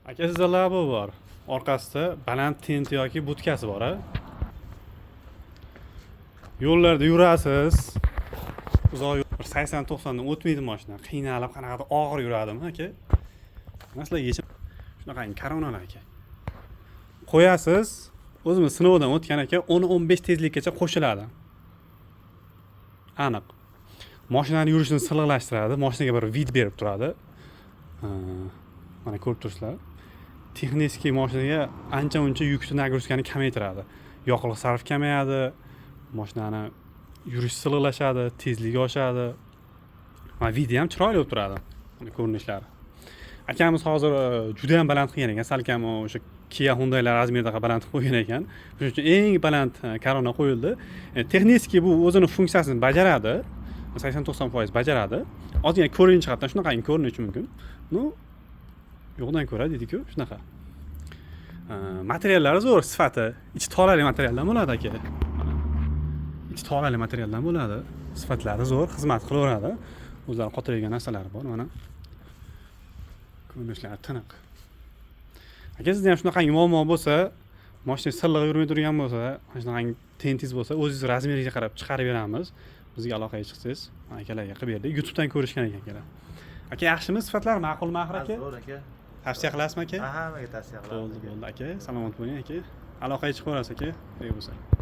Aka sizda labo bor. Orqasida baland tenti yoki budkasi bor, a? Yo'llarda yurasiz. Uzoq yo'l 80-90 dan o'tmaydi mashina. Qiynalib, qanaqadir og'ir yuradimi, aka? Masalan, yechim shunaqangi koronalar aka. Qo'yasiz, o'zimiz sinovdan o'tgan aka, 10-15 tezlikkacha qo'shiladi. Aniq. Mashinani yurishini silliqlashtiradi, mashinaga bir vid berib turadi. Mana ko'rib turibsizlar. Texnik mashinaga ancha-muncha yukni nagruskani kamaytiradi. Yoqilg'i sarf kamayadi, mashinani yurish silliqlashadi, tezligi oshadi. Va vidi ham chiroyli bo'lib turadi. Mana ko'rinishlari. Akamiz hozir juda ham baland qilgan ekan, salkam o'sha Kia Hyundai'lar razmeridaqa baland qilib qo'ygan ekan. Shuning uchun eng baland Corona qo'yildi. Texnik bu o'zini funksiyasini bajaradi. 80-90% bajaradi. Ozgina ko'rinish jihatdan shunaqangi ko'rinishi mumkin. Ну, yo'qdan ko'ra deydi-ku, shunaqa. Materiallari zo'r, sifati. Ichi tolali materialdan bo'ladi aka. Ichi tolali materialdan bo'ladi. Sifatlari zo'r, xizmat qilaveradi. O'zlari qotirgan narsalari bor, mana. Ko'rinishlari tiniq. Aka sizda ham shunaqangi muammo bo'lsa, mashina silliq yurmay turgan bo'lsa, mana shunaqangi tentingiz bo'lsa, o'zingiz razmeriga qarab chiqarib beramiz. Bizga aloqaga chiqsangiz, akalarga qilib berdik. YouTube'dan ko'rishgan ekan akalar. Aka yaxshimi? Sifatlar ma'qulmi axir aka? Zo'r aka. Tavsiya qilasizmi aka? Hammaga tavsiya qilaman. Bo'ldi aka. Salomat bo'ling aka. Aloqaga chiqaverasiz aka. Xayr bo'lsin.